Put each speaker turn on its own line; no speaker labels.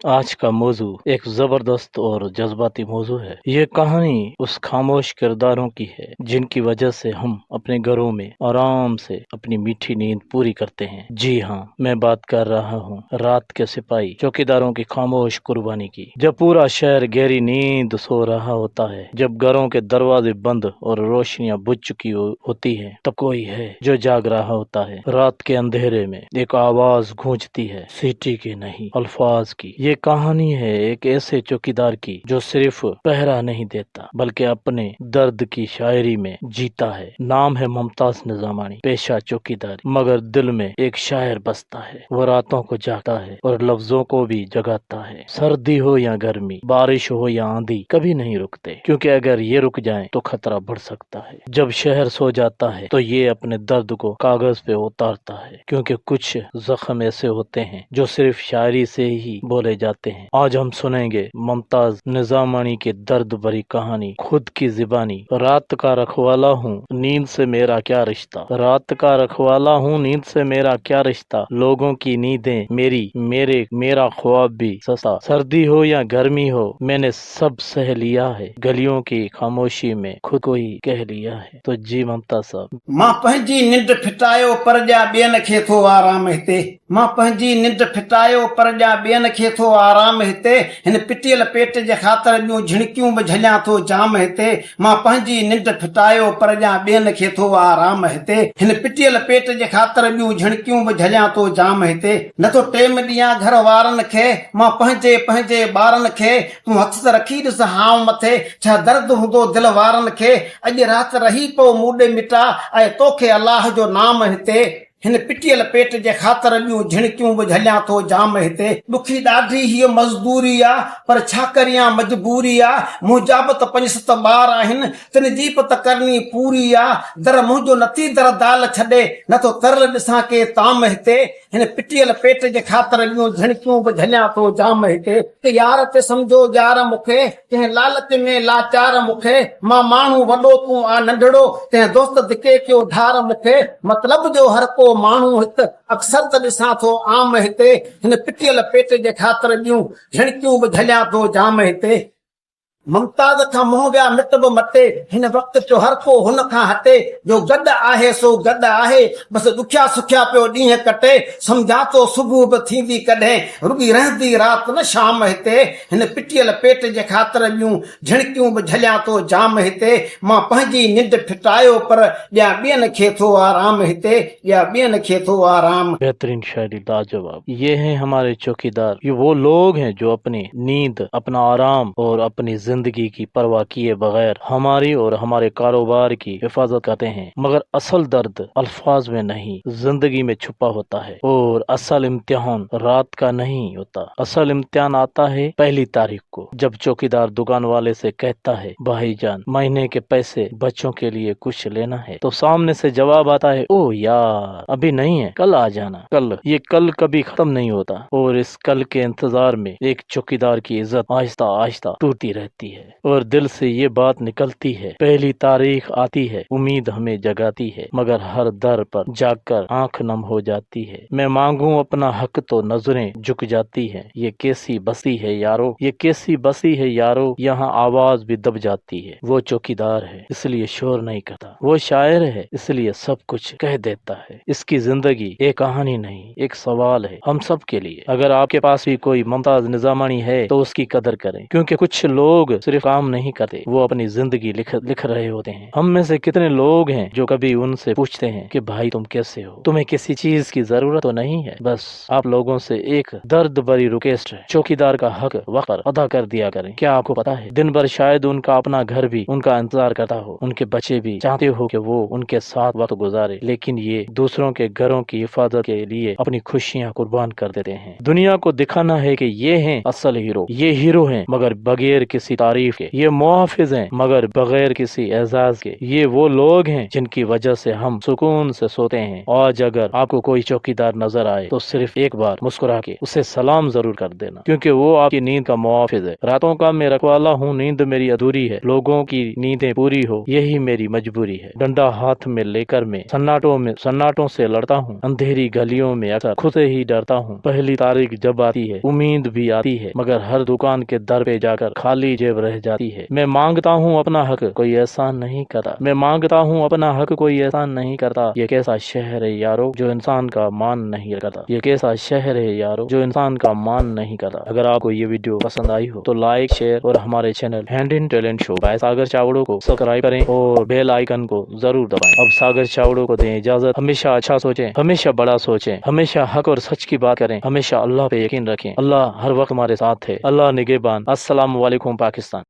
आज का मौजू एक जबरदस्त और जज्बाती मौजू है। ये कहानी उस खामोश किरदारों की है जिनकी वजह से हम अपने घरों में आराम से अपनी मीठी नींद पूरी करते हैं। जी हाँ, मैं बात कर रहा हूँ रात के सिपाही चौकीदारों की खामोश कुर्बानी की। जब पूरा शहर गहरी नींद सो रहा होता है, जब घरों के दरवाजे बंद और रोशनियां बुझ चुकी होती है, तब कोई है जो जाग रहा होता है। रात के अंधेरे में एक आवाज गूंजती है, सीटी की नहीं, अल्फाज की। ये कहानी है एक ऐसे चौकीदार की जो सिर्फ पहरा नहीं देता बल्कि अपने दर्द की शायरी में जीता है। नाम है मुमताज निजामानी, पेशा चौकीदारी, मगर दिल में एक शायर बसता है। वो रातों को जागता है और लफ्जों को भी जगाता है। सर्दी हो या गर्मी, बारिश हो या आंधी, कभी नहीं रुकते, क्योंकि अगर ये रुक जाएं तो खतरा बढ़ सकता है। जब शहर सो जाता है तो ये अपने दर्द को कागज पे उतारता है, क्योंकि कुछ जख्म ऐसे होते हैं जो सिर्फ शायरी से ही बोले जाते हैं। आज हम सुनेंगे मुमताज निजामानी की दर्द भरी कहानी, खुद की ज़ुबानी। रात का रखवाला हूँ, नींद से मेरा क्या रिश्ता। रात का रखवाला हूँ, नींद से मेरा क्या रिश्ता। लोगों की नींदें मेरा ख्वाब भी सस्ता। सर्दी हो या गर्मी हो, मैंने सब सह लिया है। गलियों की खामोशी में खुद को ही कह लिया है। तो जी मुमताज साहब।
मां पंहिंजी निंड फिटायो पर ॼा ॿियनि खे थो आराम हिते। मां पंहिंजी निंड फिटायो पर ॼा ॿियनि खे थो आराम हिते। हिन पिटियल पेट जे ख़ातिर ॿियूं झिणकियूं बि झलियां थो जाम हिते। मां पंहिंजी निंड फिटायो पर ॼा ॿियनि खे थो आराम हिते। हिन पिटियल पेट जे ख़ातिर ॿियूं झिणकियूं बि झलियां थो जाम हिते। नथो टेम ॾियां घर वारनि खे, मां पंहिंजे ॿारनि खे। तूं हथ त रखी ॾिस हाव मथे, छा दर्द हूंदो दिल वारनि खे। अॼु राति रही पओ मूॾे मिटा, ऐं तोखे अलाह जो नाम हिते। हिन पिटियल पेट जे ख़ातिर ॿियूं झिणकियूं बि झलियां थो जाम हिते। ॾुखी ॾाढी हीअ मज़दूरी आ, पर छा करियां मजबूरी आ। मुंहिंजा बि त 5-7 ॿार आहिनि, तिन जी बि त करणी पूरी आ। दर मुंहिंजो नथी दर दाल छॾे, नथो तरल ॾिसां के ताम हिते। हिन पिटियल पेट जे ख़ातिर ॿियूं झिणकियूं बि झलियां थो जाम हिते। यार ते सम्झो यार मूंखे, कंहिं लालच में लाचार मूंखे। मां माण्हू वॾो तूं आ नंढड़ो, तंहिं दोस्त धिके कयो धार मूंखे। मतलब जो हर को माण्हू हिते अक्सर त ॾिसां थो आम हिते। हिन पिटियल पेट जे ख़ातिर ॿियूं झिणकियूं बि झलियां थो जाम हिते। मुमताज खां मोह विया मिट बि मटे, हिन वक़्त जो हर को हुन खां हटे। जो गॾु आहे सो गॾु आहे, बसि ॾुखिया सुखिया पियो ॾींहं कटे। सम्झा थो सुबुह बि थींदी कॾहिं, रुॻी रहंदी राति न शाम हिते। हिन पिटियल पेट जे ख़ातिर ॿियूं झिणकियूं बि झलियां थो जाम हिते। मां पंहिंजी निंड फिटायो पर ॿिया ॿियनि खे थो आराम हिते। ॿिया ॿियनि खे थो आराम।
बेहतरीन शायरी, लाजवाब। ये हैं हमारे चौकीदार। ये वो लोग हैं जो अपनी नींद, अपना आराम और अपनी जिंदगी की परवाह किए बगैर हमारी और हमारे कारोबार की हिफाजत करते हैं। मगर असल दर्द अल्फाज में नहीं, जिंदगी में छुपा होता है। और असल इम्तिहान रात का नहीं होता, असल इम्तिहान आता है पहली तारीख को, जब चौकीदार दुकान वाले से कहता है, भाईजान महीने के पैसे बच्चों के लिए कुछ लेना है। तो सामने से जवाब आता है, ओ यार अभी नहीं है, कल आ जाना। कल, ये कल कभी खत्म नहीं होता। और इस कल के इंतजार में एक चौकीदार की इज्जत आहिस्ता आहिस्ता टूटती रहती है और दिल से ये बात निकलती है। पहली तारीख आती है, उम्मीद हमें जगाती है, मगर हर दर पर जाकर आंख नम हो जाती है। मैं मांगूं अपना हक तो नजरें झुक जाती है। ये कैसी बसी है यारो, ये कैसी बसी है यारो, यहाँ आवाज भी दब जाती है। वो चौकीदार है इसलिए शोर नहीं करता, वो शायर है इसलिए सब कुछ कह देता है। इसकी जिंदगी एक कहानी नहीं, एक सवाल है हम सब के लिए। अगर आपके पास भी कोई मुमताज निजामानी है तो उसकी कदर करें, क्योंकि कुछ लोग सिर्फ काम नहीं करते, वो अपनी जिंदगी लिख रहे होते हैं। हम में से कितने लोग हैं जो कभी उनसे पूछते हैं कि भाई तुम कैसे हो, तुम्हें किसी चीज की जरूरत तो नहीं है। बस आप लोगों से एक दर्द भरी रिक्वेस्ट है, चौकीदार का हक वक़्त अदा कर दिया करें। क्या आपको पता है, दिन भर शायद उनका अपना घर भी उनका इंतजार करता हो, उनके बच्चे भी चाहते हो कि वो उनके साथ वक्त गुजारे, लेकिन ये दूसरों के घरों की हिफाजत के लिए अपनी खुशियाँ कुर्बान कर देते हैं। दुनिया को दिखाना है कि ये हैं असल हीरो, ये हीरो हैं, मगर बगैर किसी तारीफ के। ये मुहाफिज हैं मगर बगैर किसी एजाज के। ये वो लोग हैं जिनकी वजह से हम सुकून से सोते हैं। आज अगर आपको कोई चौकीदार नजर आए तो सिर्फ एक बार मुस्कुरा के उसे सलाम जरूर कर देना, क्योंकि वो आपकी नींद का मुहाफिज है। रातों का मैं रखवाला हूँ, नींद मेरी अधूरी है। लोगों की नींदें पूरी हो यही मेरी मजबूरी है। डंडा हाथ में लेकर मैं सन्नाटों से लड़ता हूँ। अंधेरी गलियों में अक्सर खुद से ही डरता हूँ। पहली तारीख जब आती है उम्मीद भी आती है, मगर हर दुकान के दर पे जाकर खाली जेब रह जाती है। मैं मांगता हूँ अपना हक, कोई एहसान नहीं करता। मैं मांगता हूँ अपना हक, कोई एहसान नहीं करता। ये कैसा शहर है यारो जो इंसान का मान नहीं करता। ये कैसा शहर है यारो जो इंसान का मान नहीं करता। अगर आपको ये वीडियो पसंद आई हो तो लाइक, शेयर और हमारे channel hand in talent show by Sagar Chavdo को सब्सक्राइब करें और बेल आइकन को जरूर दबाएं। अब सागर चावड़ो को दें इजाजत। हमेशा अच्छा सोचें, हमेशा बड़ा सोचें, हमेशा हक और सच की बात करें, हमेशा अल्लाह पे यकीन रखें। अल्लाह हर वक्त हमारे साथ है। अल्लाह निगहबान। अस्सलाम वालेकुम पाकिस्तान।